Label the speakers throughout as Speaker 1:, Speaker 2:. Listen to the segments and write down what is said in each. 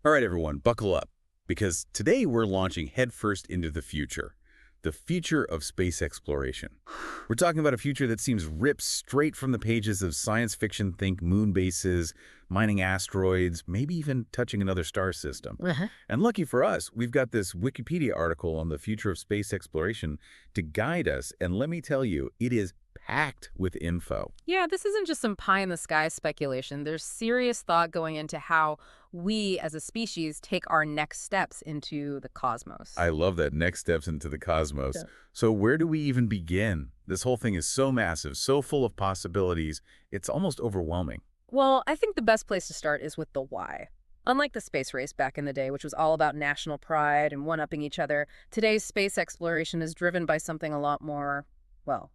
Speaker 1: All right, everyone, buckle up, because today we're launching headfirst into the future of space exploration. We're talking about a future that seems ripped straight from the pages of science fiction. Think moon bases, mining asteroids, maybe even touching another star system.
Speaker 2: Uh-huh.
Speaker 1: And lucky for us, we've got this Wikipedia article on the future of space exploration to guide us, and let me tell you, it is packed with info.
Speaker 2: Yeah, this isn't just some pie in the sky speculation. There's serious thought going into how we as a species take our next steps into the cosmos.
Speaker 1: I love that, next steps into the cosmos.
Speaker 2: Yeah.
Speaker 1: So where do we even begin? This whole thing is so massive, so full of possibilities, it's almost overwhelming.
Speaker 2: Well, I think the best place to start is with the why. Unlike the space race back in the day, which was all about national pride and one-upping each other, today's space exploration is driven by something a lot more, well,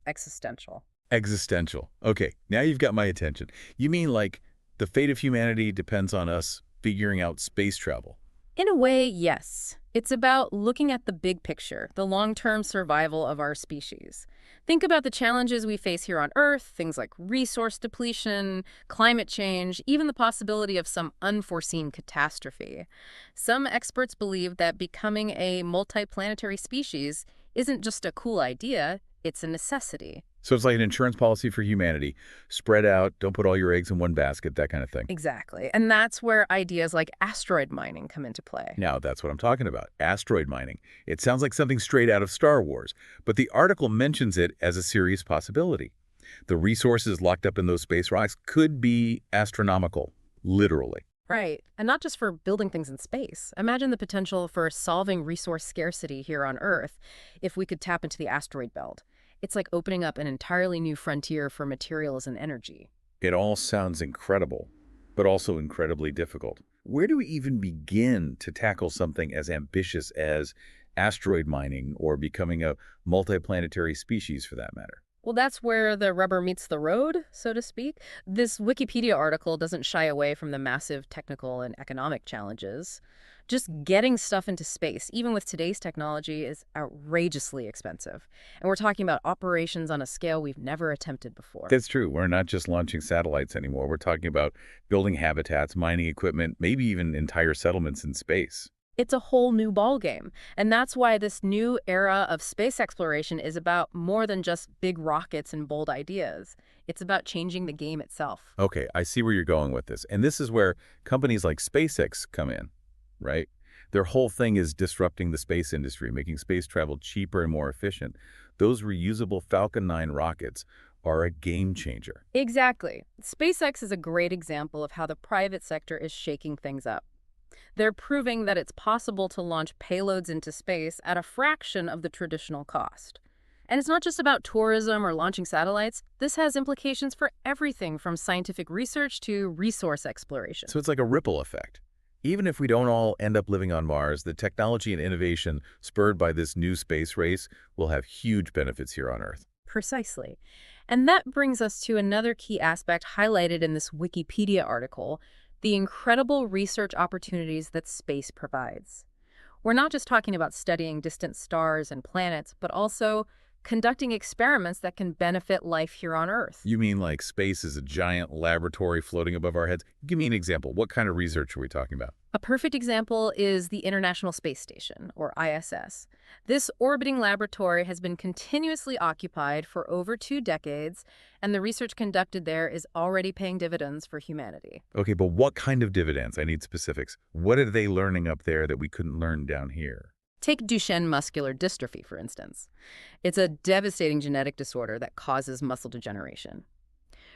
Speaker 2: existential.
Speaker 1: Existential. Okay, now you've got my attention. You mean like the fate of humanity depends on us figuring out space travel?
Speaker 2: In a way, yes. It's about looking at the big picture, the long-term survival of our species. Think about the challenges we face here on Earth, things like resource depletion, climate change, even the possibility of some unforeseen catastrophe. Some experts believe that becoming a multiplanetary species isn't just a cool idea, it's a necessity.
Speaker 1: So it's like an insurance policy for humanity. Spread out, don't put all your eggs in one basket, that kind of thing.
Speaker 2: Exactly. And that's where ideas like asteroid mining come into play.
Speaker 1: Now, that's what I'm talking about, asteroid mining. It sounds like something straight out of Star Wars, but the article mentions it as a serious possibility. The resources locked up in those space rocks could be astronomical, literally.
Speaker 2: Right. And not just for building things in space. Imagine the potential for solving resource scarcity here on Earth if we could tap into the asteroid belt. It's like opening up an entirely new frontier for materials and energy.
Speaker 1: It all sounds incredible, but also incredibly difficult. Where do we even begin to tackle something as ambitious as asteroid mining or becoming a multiplanetary species for that matter?
Speaker 2: Well, that's where the rubber meets the road, so to speak. This Wikipedia article doesn't shy away from the massive technical and economic challenges. Just getting stuff into space, even with today's technology, is outrageously expensive. And we're talking about operations on a scale we've never attempted before.
Speaker 1: That's true. We're not just launching satellites anymore. We're talking about building habitats, mining equipment, maybe even entire settlements in space.
Speaker 2: It's a whole new ballgame. And that's why this new era of space exploration is about more than just big rockets and bold ideas. It's about changing the game itself.
Speaker 1: Okay, I see where you're going with this. And this is where companies like SpaceX come in, right? Their whole thing is disrupting the space industry, making space travel cheaper and more efficient. Those reusable Falcon 9 rockets are a game changer.
Speaker 2: Exactly. SpaceX is a great example of how the private sector is shaking things up. They're proving that it's possible to launch payloads into space at a fraction of the traditional cost. And it's not just about tourism or launching satellites. This has implications for everything from scientific research to resource exploration.
Speaker 1: So it's like a ripple effect. Even if we don't all end up living on Mars, the technology and innovation spurred by this new space race will have huge benefits here on Earth.
Speaker 2: Precisely. And that brings us to another key aspect highlighted in this Wikipedia article, the incredible research opportunities that space provides. We're not just talking about studying distant stars and planets, but also conducting experiments that can benefit life here on Earth.
Speaker 1: You mean like space is a giant laboratory floating above our heads? Give me an example. What kind of research are we talking about?
Speaker 2: A perfect example is the International Space Station, or ISS. This orbiting laboratory has been continuously occupied for over 2 decades, and the research conducted there is already paying dividends for humanity.
Speaker 1: Okay, but what kind of dividends? I need specifics. What are they learning up there that we couldn't learn down here?
Speaker 2: Take Duchenne muscular dystrophy, for instance. It's a devastating genetic disorder that causes muscle degeneration.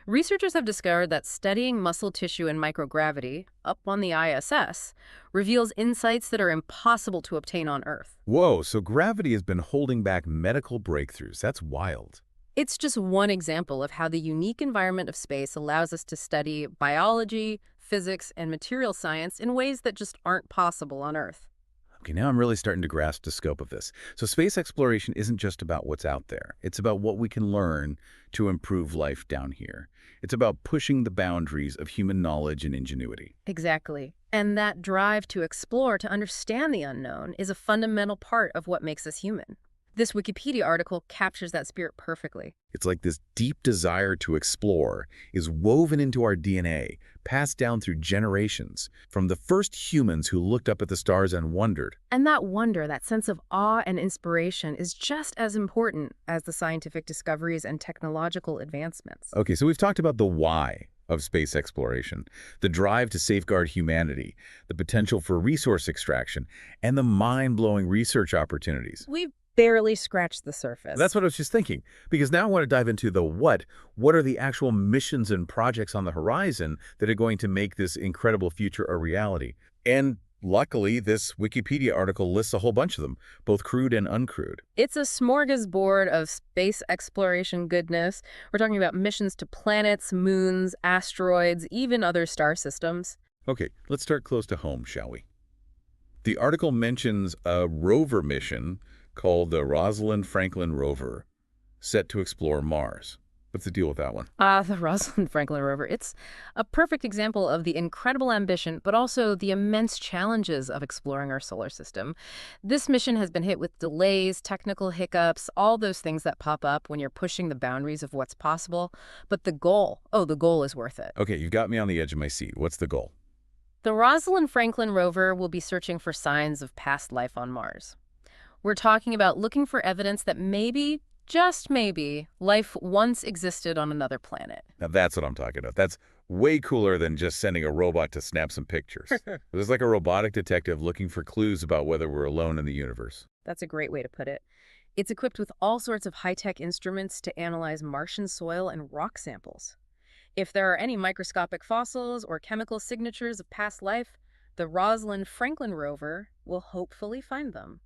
Speaker 2: Researchers have discovered that studying muscle tissue in microgravity, up on the ISS, reveals insights that are impossible to obtain on Earth.
Speaker 1: Whoa, so gravity has been holding back medical breakthroughs. That's wild.
Speaker 2: It's just one example of how the unique environment of space allows us to study biology, physics, and material science in ways that just aren't possible on Earth.
Speaker 1: Okay, now I'm really starting to grasp the scope of this. So space exploration isn't just about what's out there. It's about what we can learn to improve life down here. It's about pushing the boundaries of human knowledge and ingenuity.
Speaker 2: Exactly. And that drive to explore, to understand the unknown, is a fundamental part of what makes us human. This Wikipedia article captures that spirit perfectly.
Speaker 1: It's like this deep desire to explore is woven into our DNA, passed down through generations, from the first humans who looked up at the stars and wondered.
Speaker 2: And that wonder, that sense of awe and inspiration is just as important as the scientific discoveries and technological advancements.
Speaker 1: Okay, so we've talked about the why of space exploration, the drive to safeguard humanity, the potential for resource extraction, and the mind-blowing research opportunities.
Speaker 2: We've barely scratched the surface.
Speaker 1: That's what I was just thinking, because now I want to dive into the what. What are the actual missions and projects on the horizon that are going to make this incredible future a reality? And luckily, this Wikipedia article lists a whole bunch of them, both crude and uncrewed.
Speaker 2: It's a smorgasbord of space exploration goodness. We're talking about missions to planets, moons, asteroids, even other star systems.
Speaker 1: Okay, let's start close to home, shall we? The article mentions a rover mission called the Rosalind Franklin rover, set to explore Mars. What's the deal with that one?
Speaker 2: The Rosalind Franklin rover. It's a perfect example of the incredible ambition, but also the immense challenges of exploring our solar system. This mission has been hit with delays, technical hiccups, all those things that pop up when you're pushing the boundaries of what's possible. But the goal is worth it.
Speaker 1: Okay, you've got me on the edge of my seat. What's the goal?
Speaker 2: The Rosalind Franklin rover will be searching for signs of past life on Mars. We're talking about looking for evidence that maybe, just maybe, life once existed on another planet.
Speaker 1: Now that's what I'm talking about. That's way cooler than just sending a robot to snap some pictures. It's like a robotic detective looking for clues about whether we're alone in the universe.
Speaker 2: That's a great way to put it. It's equipped with all sorts of high-tech instruments to analyze Martian soil and rock samples. If there are any microscopic fossils or chemical signatures of past life, the Rosalind Franklin rover will hopefully find them.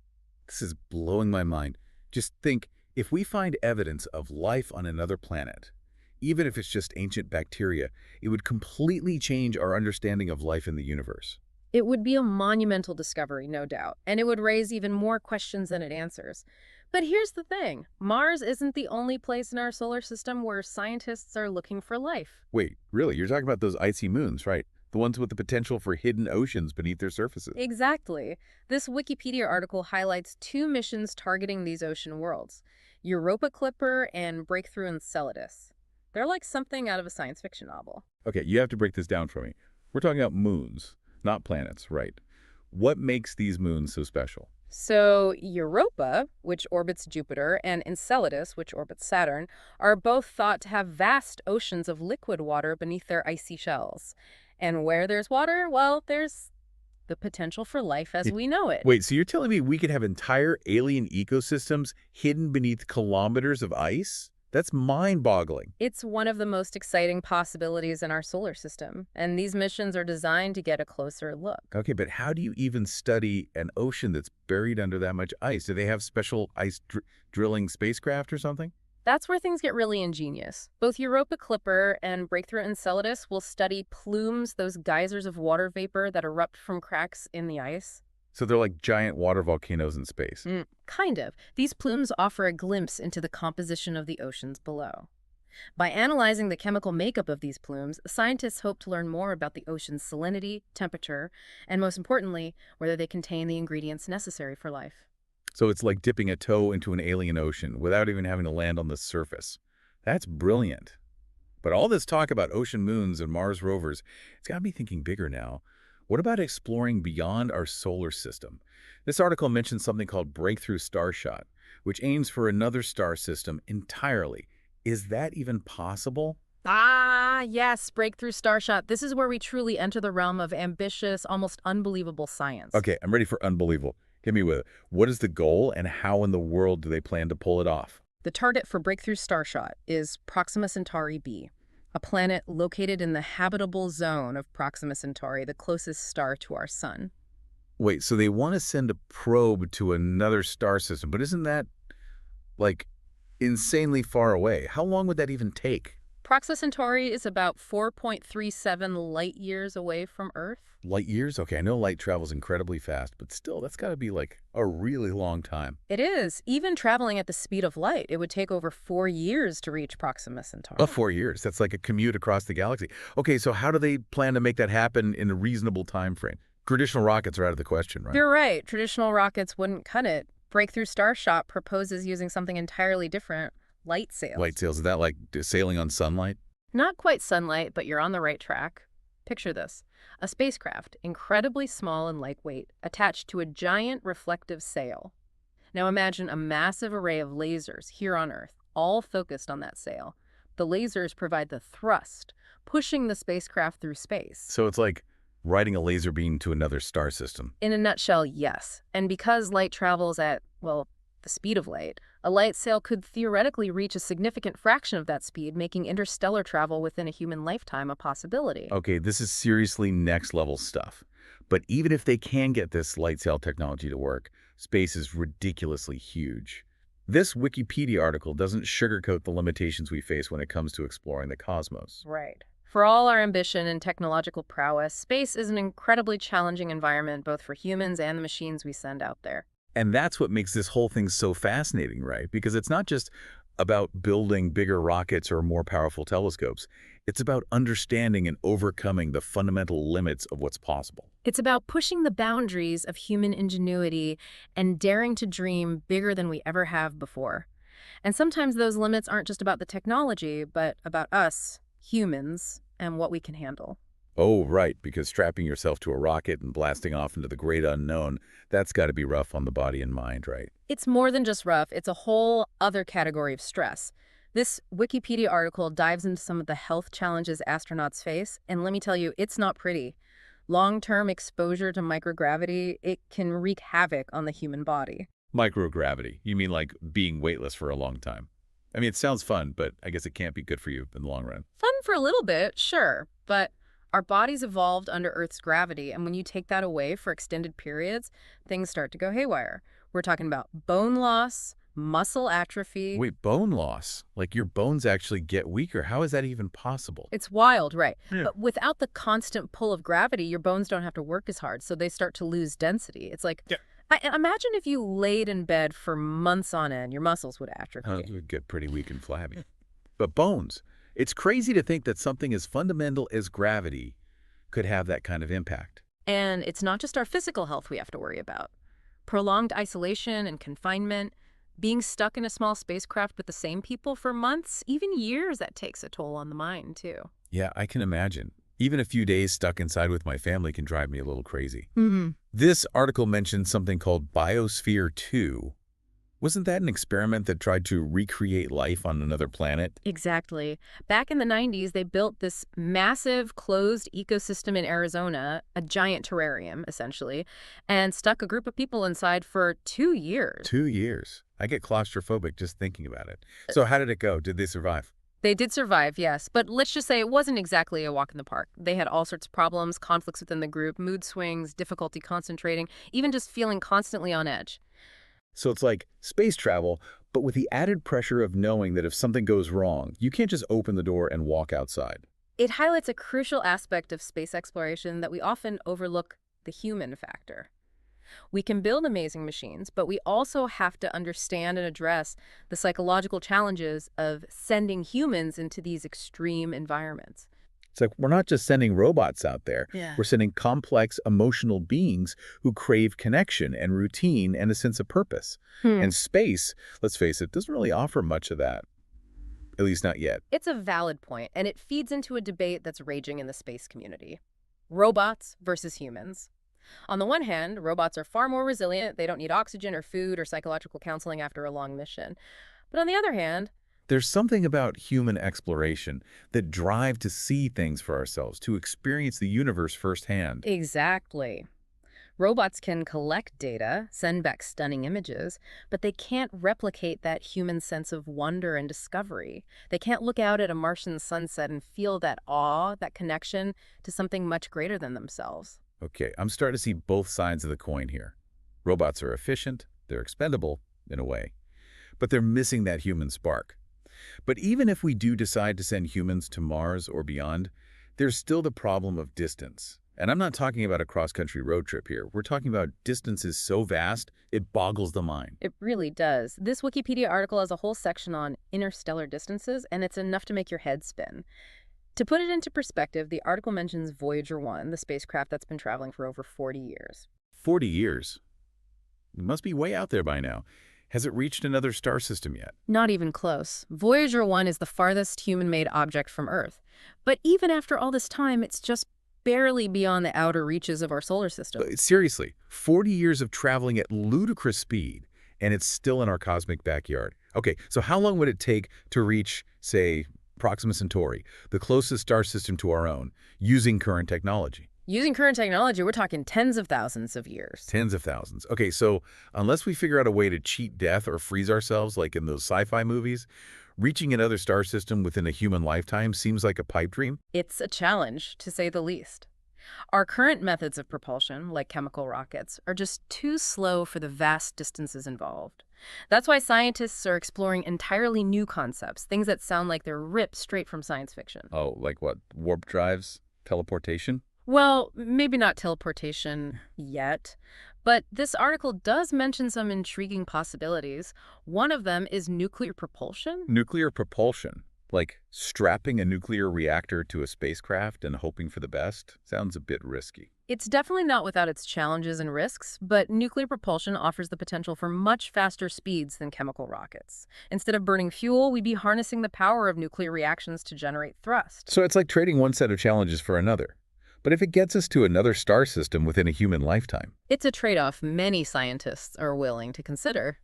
Speaker 1: This is blowing my mind. Just think, if we find evidence of life on another planet, even if it's just ancient bacteria, it would completely change our understanding of life in the universe.
Speaker 2: It would be a monumental discovery, no doubt, and it would raise even more questions than it answers. But here's the thing. Mars isn't the only place in our solar system where scientists are looking for life.
Speaker 1: Wait, really? You're talking about those icy moons, right? The ones with the potential for hidden oceans beneath their surfaces.
Speaker 2: Exactly. This Wikipedia article highlights 2 missions targeting these ocean worlds, Europa Clipper and Breakthrough Enceladus. They're like something out of a science fiction novel.
Speaker 1: Okay, you have to break this down for me. We're talking about moons, not planets, right? What makes these moons so special?
Speaker 2: So Europa, which orbits Jupiter, and Enceladus, which orbits Saturn, are both thought to have vast oceans of liquid water beneath their icy shells. And where there's water, well, there's the potential for life as we know it.
Speaker 1: Wait, so you're telling me we could have entire alien ecosystems hidden beneath kilometers of ice? That's mind-boggling.
Speaker 2: It's one of the most exciting possibilities in our solar system, and these missions are designed to get a closer look.
Speaker 1: Okay, but how do you even study an ocean that's buried under that much ice? Do they have special ice drilling spacecraft or something?
Speaker 2: That's where things get really ingenious. Both Europa Clipper and Breakthrough Enceladus will study plumes, those geysers of water vapor that erupt from cracks in the ice.
Speaker 1: So they're like giant water volcanoes in space.
Speaker 2: Kind of. These plumes offer a glimpse into the composition of the oceans below. By analyzing the chemical makeup of these plumes, scientists hope to learn more about the ocean's salinity, temperature, and most importantly, whether they contain the ingredients necessary for life.
Speaker 1: So it's like dipping a toe into an alien ocean without even having to land on the surface. That's brilliant. But all this talk about ocean moons and Mars rovers, it's got me thinking bigger now. What about exploring beyond our solar system? This article mentions something called Breakthrough Starshot, which aims for another star system entirely. Is that even possible?
Speaker 2: Yes, Breakthrough Starshot. This is where we truly enter the realm of ambitious, almost unbelievable science.
Speaker 1: Okay, I'm ready for unbelievable. Hit me with it. What is the goal, and how in the world do they plan to pull it off?
Speaker 2: The target for Breakthrough Starshot is Proxima Centauri b, a planet located in the habitable zone of Proxima Centauri, the closest star to our sun.
Speaker 1: Wait, so they want to send a probe to another star system, but isn't that, like, insanely far away? How long would that even take?
Speaker 2: Proxima Centauri is about 4.37 light years away from Earth.
Speaker 1: Light years? Okay, I know light travels incredibly fast, but still, that's got to be like a really long time.
Speaker 2: It is. Even traveling at the speed of light, it would take over 4 years to reach Proxima Centauri.
Speaker 1: Oh, 4 years. That's like a commute across the galaxy. Okay, so how do they plan to make that happen in a reasonable time frame? Traditional rockets are out of the question, right?
Speaker 2: You're right. Traditional rockets wouldn't cut it. Breakthrough Starshot proposes using something entirely different. Light sails.
Speaker 1: Light sails, is that like sailing on sunlight?
Speaker 2: Not quite sunlight, but you're on the right track. Picture this. A spacecraft, incredibly small and lightweight, attached to a giant reflective sail. Now imagine a massive array of lasers here on Earth, all focused on that sail. The lasers provide the thrust, pushing the spacecraft through space.
Speaker 1: So it's like riding a laser beam to another star system.
Speaker 2: In a nutshell, yes. And because light travels at, well, the speed of light, a light sail could theoretically reach a significant fraction of that speed, making interstellar travel within a human lifetime a possibility.
Speaker 1: Okay, this is seriously next level stuff. But even if they can get this light sail technology to work, space is ridiculously huge. This Wikipedia article doesn't sugarcoat the limitations we face when it comes to exploring the cosmos.
Speaker 2: Right. For all our ambition and technological prowess, space is an incredibly challenging environment both for humans and the machines we send out there.
Speaker 1: And that's what makes this whole thing so fascinating, right? Because it's not just about building bigger rockets or more powerful telescopes. It's about understanding and overcoming the fundamental limits of what's possible.
Speaker 2: It's about pushing the boundaries of human ingenuity and daring to dream bigger than we ever have before. And sometimes those limits aren't just about the technology, but about us, humans, and what we can handle.
Speaker 1: Oh, right, because strapping yourself to a rocket and blasting off into the great unknown, that's got to be rough on the body and mind, right?
Speaker 2: It's more than just rough, it's a whole other category of stress. This Wikipedia article dives into some of the health challenges astronauts face, and let me tell you, it's not pretty. Long-term exposure to microgravity, it can wreak havoc on the human body.
Speaker 1: Microgravity. You mean like being weightless for a long time? I mean, it sounds fun, but I guess it can't be good for you in the long run.
Speaker 2: Fun for a little bit, sure, but our bodies evolved under Earth's gravity, and when you take that away for extended periods, things start to go haywire. We're talking about bone loss, muscle atrophy.
Speaker 1: Wait, bone loss? Like your bones actually get weaker? How is that even possible?
Speaker 2: It's wild, right?
Speaker 1: Yeah.
Speaker 2: But without the constant pull of gravity, your bones don't have to work as hard, so they start to lose density. It's like,
Speaker 1: Yeah.
Speaker 2: imagine if you laid in bed for months on end, your muscles would atrophy.
Speaker 1: It would get pretty weak and flabby. But bones. It's crazy to think that something as fundamental as gravity could have that kind of impact.
Speaker 2: And it's not just our physical health we have to worry about. Prolonged isolation and confinement, being stuck in a small spacecraft with the same people for months, even years, that takes a toll on the mind, too.
Speaker 1: Yeah, I can imagine. Even a few days stuck inside with my family can drive me a little crazy.
Speaker 2: Mm-hmm.
Speaker 1: This article mentioned something called Biosphere 2. Wasn't that an experiment that tried to recreate life on another planet?
Speaker 2: Exactly. Back in the 90s, they built this massive closed ecosystem in Arizona, a giant terrarium, essentially, and stuck a group of people inside for 2 years.
Speaker 1: 2 years. I get claustrophobic just thinking about it. So how did it go? Did they survive?
Speaker 2: They did survive, yes, but let's just say it wasn't exactly a walk in the park. They had all sorts of problems, conflicts within the group, mood swings, difficulty concentrating, even just feeling constantly on edge.
Speaker 1: So it's like space travel, but with the added pressure of knowing that if something goes wrong, you can't just open the door and walk outside.
Speaker 2: It highlights a crucial aspect of space exploration that we often overlook: the human factor. We can build amazing machines, but we also have to understand and address the psychological challenges of sending humans into these extreme environments.
Speaker 1: It's like we're not just sending robots out there.
Speaker 2: Yeah.
Speaker 1: We're sending complex emotional beings who crave connection and routine and a sense of purpose. And space, let's face it, doesn't really offer much of that. At least not yet.
Speaker 2: It's a valid point, and it feeds into a debate that's raging in the space community. Robots versus humans. On the one hand, robots are far more resilient. They don't need oxygen or food or psychological counseling after a long mission. But on the other hand,
Speaker 1: There's something about human exploration, that drive to see things for ourselves, to experience the universe firsthand.
Speaker 2: exactly. Robots can collect data, send back stunning images, but they can't replicate that human sense of wonder and discovery. They can't look out at a Martian sunset and feel that awe, that connection to something much greater than themselves.
Speaker 1: Okay, I'm starting to see both sides of the coin here. Robots are efficient, they're expendable, in a way, but they're missing that human spark. But even if we do decide to send humans to Mars or beyond, there's still the problem of distance. And I'm not talking about a cross-country road trip here. We're talking about distances so vast, it boggles the mind.
Speaker 2: It really does. This Wikipedia article has a whole section on interstellar distances, and it's enough to make your head spin. To put it into perspective, the article mentions Voyager 1, the spacecraft that's been traveling for over 40 years.
Speaker 1: 40 years. It must be way out there by now. Has it reached another star system yet?
Speaker 2: Not even close. Voyager 1 is the farthest human-made object from Earth. But even after all this time, it's just barely beyond the outer reaches of our solar system.
Speaker 1: Seriously, 40 years of traveling at ludicrous speed, and it's still in our cosmic backyard. Okay, so how long would it take to reach, say, Proxima Centauri, the closest star system to our own, using current technology?
Speaker 2: Using current technology, we're talking tens of thousands of years.
Speaker 1: Tens of thousands. Okay, so unless we figure out a way to cheat death or freeze ourselves like in those sci-fi movies, reaching another star system within a human lifetime seems like a pipe dream.
Speaker 2: It's a challenge, to say the least. Our current methods of propulsion, like chemical rockets, are just too slow for the vast distances involved. That's why scientists are exploring entirely new concepts, things that sound like they're ripped straight from science fiction.
Speaker 1: Oh, like what? Warp drives? Teleportation?
Speaker 2: Well, maybe not teleportation yet, but this article does mention some intriguing possibilities. One of them is nuclear propulsion.
Speaker 1: Nuclear propulsion? Like strapping a nuclear reactor to a spacecraft and hoping for the best? Sounds a bit risky.
Speaker 2: It's definitely not without its challenges and risks, but nuclear propulsion offers the potential for much faster speeds than chemical rockets. Instead of burning fuel, we'd be harnessing the power of nuclear reactions to generate thrust.
Speaker 1: So it's like trading one set of challenges for another. But if it gets us to another star system within a human lifetime?
Speaker 2: It's a trade-off many scientists are willing to consider.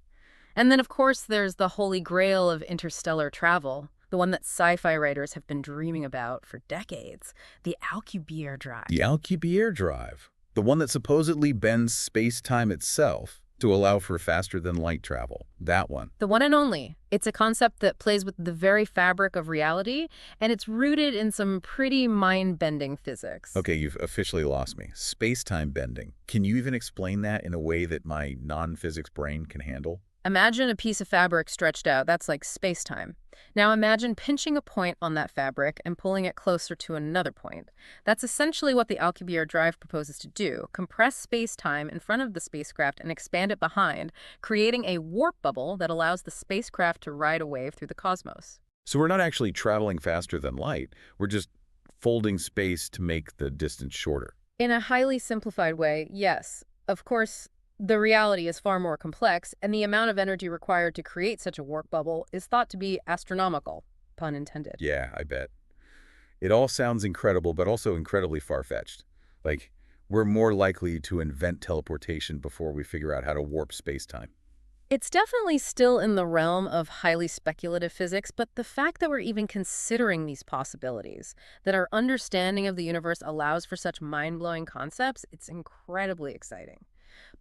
Speaker 2: And then, of course, there's the holy grail of interstellar travel, the one that sci-fi writers have been dreaming about for decades, the Alcubierre drive.
Speaker 1: The Alcubierre drive, the one that supposedly bends space-time itself to allow for faster-than-light travel. That one.
Speaker 2: The one and only. It's a concept that plays with the very fabric of reality, and it's rooted in some pretty mind-bending physics.
Speaker 1: Okay, you've officially lost me. Space-time bending. Can you even explain that in a way that my non-physics brain can handle?
Speaker 2: Imagine a piece of fabric stretched out. That's like space-time. Now imagine pinching a point on that fabric and pulling it closer to another point. That's essentially what the Alcubierre drive proposes to do: compress space-time in front of the spacecraft and expand it behind, creating a warp bubble that allows the spacecraft to ride a wave through the cosmos.
Speaker 1: So we're not actually traveling faster than light. We're just folding space to make the distance shorter.
Speaker 2: In a highly simplified way, yes. Of course, the reality is far more complex, and the amount of energy required to create such a warp bubble is thought to be astronomical, pun intended.
Speaker 1: Yeah, I bet. It all sounds incredible, but also incredibly far-fetched. Like, we're more likely to invent teleportation before we figure out how to warp space-time.
Speaker 2: It's definitely still in the realm of highly speculative physics, but the fact that we're even considering these possibilities, that our understanding of the universe allows for such mind-blowing concepts, it's incredibly exciting.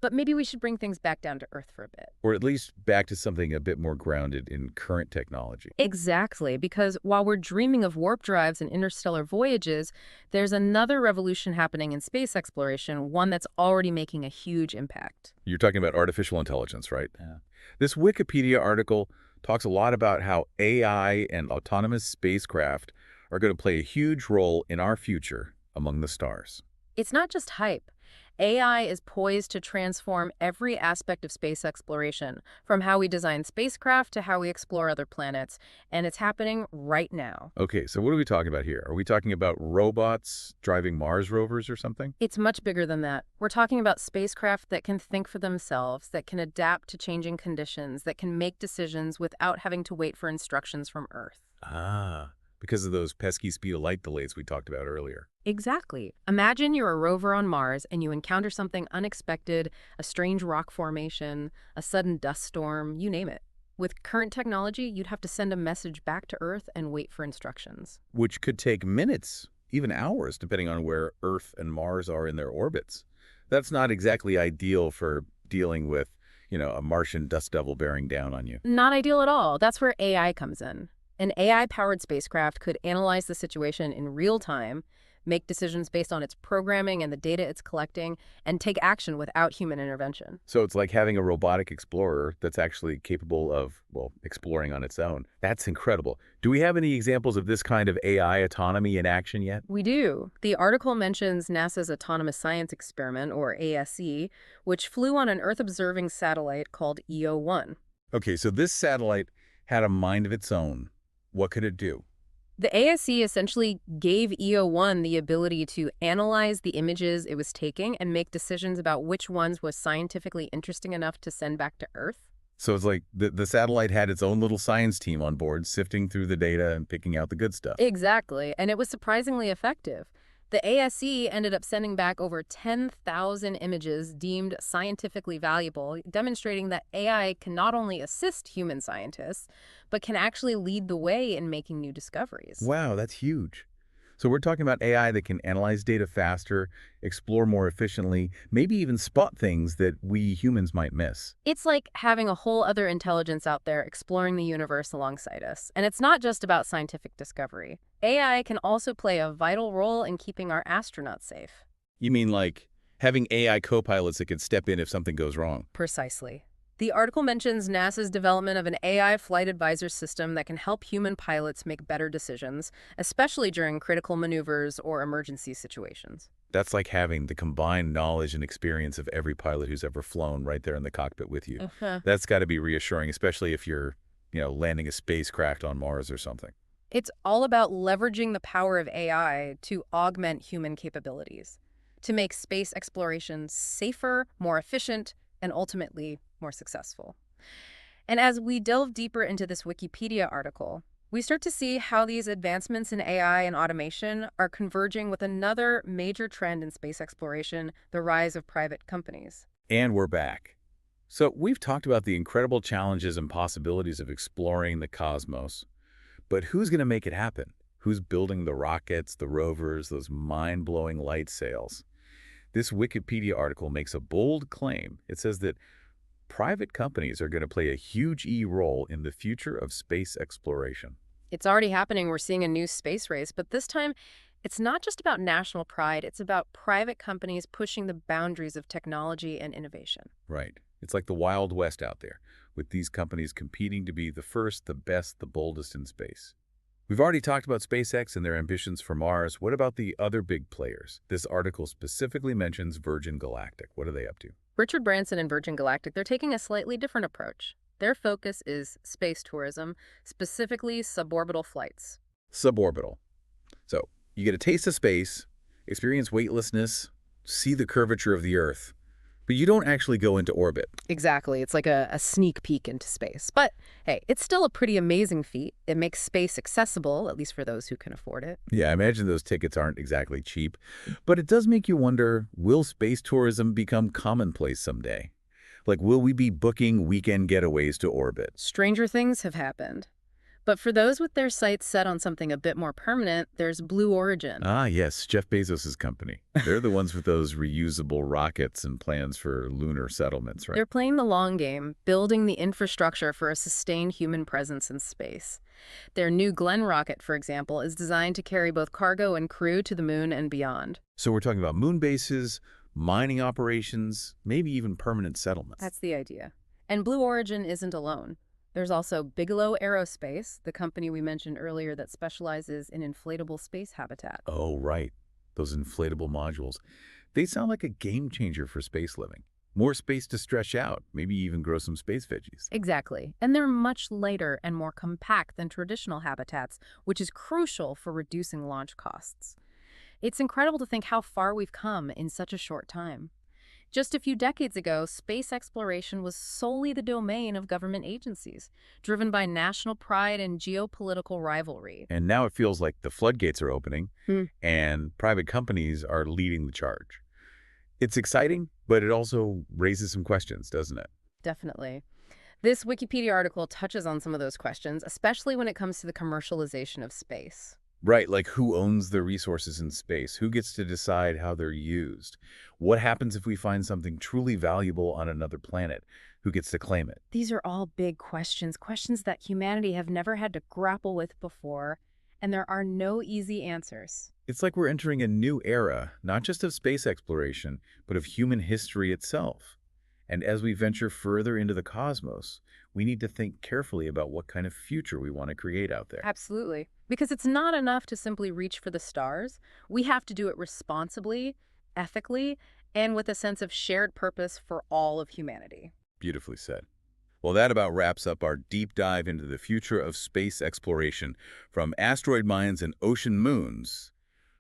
Speaker 2: But maybe we should bring things back down to Earth for a bit.
Speaker 1: Or at least back to something a bit more grounded in current technology.
Speaker 2: Exactly, because while we're dreaming of warp drives and interstellar voyages, there's another revolution happening in space exploration, one that's already making a huge impact.
Speaker 1: You're talking about artificial intelligence, right? Yeah. This Wikipedia article talks a lot about how AI and autonomous spacecraft are going to play a huge role in our future among the stars.
Speaker 2: It's not just hype. AI is poised to transform every aspect of space exploration, from how we design spacecraft to how we explore other planets, and it's happening right now.
Speaker 1: Okay, so what are we talking about here? Are we talking about robots driving Mars rovers or something?
Speaker 2: It's much bigger than that. We're talking about spacecraft that can think for themselves, that can adapt to changing conditions, that can make decisions without having to wait for instructions from Earth.
Speaker 1: Ah, because of those pesky speed of light delays we talked about earlier.
Speaker 2: Exactly. Imagine you're a rover on Mars and you encounter something unexpected, a strange rock formation, a sudden dust storm, you name it. With current technology, you'd have to send a message back to Earth and wait for instructions.
Speaker 1: Which could take minutes, even hours, depending on where Earth and Mars are in their orbits. That's not exactly ideal for dealing with, a Martian dust devil bearing down on you.
Speaker 2: Not ideal at all. That's where AI comes in. An AI-powered spacecraft could analyze the situation in real time, make decisions based on its programming and the data it's collecting, and take action without human intervention.
Speaker 1: So it's like having a robotic explorer that's actually capable of, exploring on its own. That's incredible. Do we have any examples of this kind of AI autonomy in action yet?
Speaker 2: We do. The article mentions NASA's Autonomous Science Experiment, or ASE, which flew on an Earth-observing satellite called EO-1.
Speaker 1: Okay, so this satellite had a mind of its own. What could it do?
Speaker 2: The ASE essentially gave EO-1 the ability to analyze the images it was taking and make decisions about which ones was scientifically interesting enough to send back to Earth.
Speaker 1: So it's like the satellite had its own little science team on board, sifting through the data and picking out the good stuff.
Speaker 2: Exactly, and it was surprisingly effective. The ASE ended up sending back over 10,000 images deemed scientifically valuable, demonstrating that AI can not only assist human scientists, but can actually lead the way in making new discoveries.
Speaker 1: Wow, that's huge. So we're talking about AI that can analyze data faster, explore more efficiently, maybe even spot things that we humans might miss.
Speaker 2: It's like having a whole other intelligence out there exploring the universe alongside us. And it's not just about scientific discovery. AI can also play a vital role in keeping our astronauts safe.
Speaker 1: You mean like having AI co-pilots that can step in if something goes wrong?
Speaker 2: Precisely. The article mentions NASA's development of an AI flight advisor system that can help human pilots make better decisions, especially during critical maneuvers or emergency situations.
Speaker 1: That's like having the combined knowledge and experience of every pilot who's ever flown right there in the cockpit with you.
Speaker 2: Uh-huh.
Speaker 1: That's got to be reassuring, especially if you're, landing a spacecraft on Mars or something.
Speaker 2: It's all about leveraging the power of AI to augment human capabilities, to make space exploration safer, more efficient, and ultimately more successful. And as we delve deeper into this Wikipedia article, we start to see how these advancements in AI and automation are converging with another major trend in space exploration, the rise of private companies.
Speaker 1: And we're back. So we've talked about the incredible challenges and possibilities of exploring the cosmos. But who's going to make it happen? Who's building the rockets, the rovers, those mind-blowing light sails? This Wikipedia article makes a bold claim. It says that private companies are going to play a huge role in the future of space exploration.
Speaker 2: It's already happening. We're seeing a new space race, but this time it's not just about national pride. It's about private companies pushing the boundaries of technology and innovation.
Speaker 1: Right. It's like the Wild West out there, with these companies competing to be the first, the best, the boldest in space. We've already talked about SpaceX and their ambitions for Mars. What about the other big players? This article specifically mentions Virgin Galactic. What are they up to?
Speaker 2: Richard Branson and Virgin Galactic, they're taking a slightly different approach. Their focus is space tourism, specifically suborbital flights.
Speaker 1: Suborbital. So you get a taste of space, experience weightlessness, see the curvature of the Earth, but you don't actually go into orbit.
Speaker 2: Exactly. It's like a sneak peek into space. But hey, it's still a pretty amazing feat. It makes space accessible, at least for those who can afford it.
Speaker 1: Yeah, I imagine those tickets aren't exactly cheap, but it does make you wonder, will space tourism become commonplace someday? Like, will we be booking weekend getaways to orbit?
Speaker 2: Stranger things have happened. But for those with their sights set on something a bit more permanent, there's Blue Origin.
Speaker 1: Ah, yes, Jeff Bezos' company. They're the ones with those reusable rockets and plans for lunar settlements, right?
Speaker 2: They're playing the long game, building the infrastructure for a sustained human presence in space. Their New Glenn rocket, for example, is designed to carry both cargo and crew to the moon and beyond.
Speaker 1: So we're talking about moon bases, mining operations, maybe even permanent settlements.
Speaker 2: That's the idea. And Blue Origin isn't alone. There's also Bigelow Aerospace, the company we mentioned earlier that specializes in inflatable space habitat.
Speaker 1: Oh, right. Those inflatable modules. They sound like a game changer for space living. More space to stretch out, maybe even grow some space veggies.
Speaker 2: Exactly. And they're much lighter and more compact than traditional habitats, which is crucial for reducing launch costs. It's incredible to think how far we've come in such a short time. Just a few decades ago, space exploration was solely the domain of government agencies, driven by national pride and geopolitical rivalry.
Speaker 1: And now it feels like the floodgates are opening
Speaker 2: Hmm.
Speaker 1: and private companies are leading the charge. It's exciting, but it also raises some questions, doesn't it?
Speaker 2: Definitely. This Wikipedia article touches on some of those questions, especially when it comes to the commercialization of space.
Speaker 1: Right, like who owns the resources in space? Who gets to decide how they're used? What happens if we find something truly valuable on another planet? Who gets to claim it?
Speaker 2: These are all big questions, questions that humanity have never had to grapple with before, and there are no easy answers.
Speaker 1: It's like we're entering a new era, not just of space exploration, but of human history itself. And as we venture further into the cosmos, we need to think carefully about what kind of future we want to create out there.
Speaker 2: Absolutely. Because it's not enough to simply reach for the stars. We have to do it responsibly, ethically, and with a sense of shared purpose for all of humanity.
Speaker 1: Beautifully said. Well, that about wraps up our deep dive into the future of space exploration, from asteroid mines and ocean moons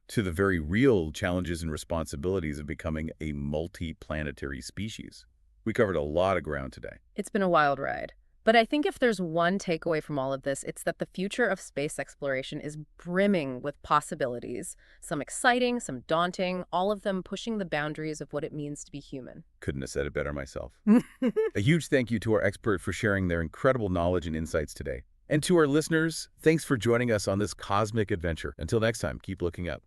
Speaker 1: to the very real challenges and responsibilities of becoming a multi-planetary species. We covered a lot of ground today.
Speaker 2: It's been a wild ride. But I think if there's one takeaway from all of this, it's that the future of space exploration is brimming with possibilities. Some exciting, some daunting, all of them pushing the boundaries of what it means to be human.
Speaker 1: Couldn't have said it better myself. A huge thank you to our expert for sharing their incredible knowledge and insights today. And to our listeners, thanks for joining us on this cosmic adventure. Until next time, keep looking up.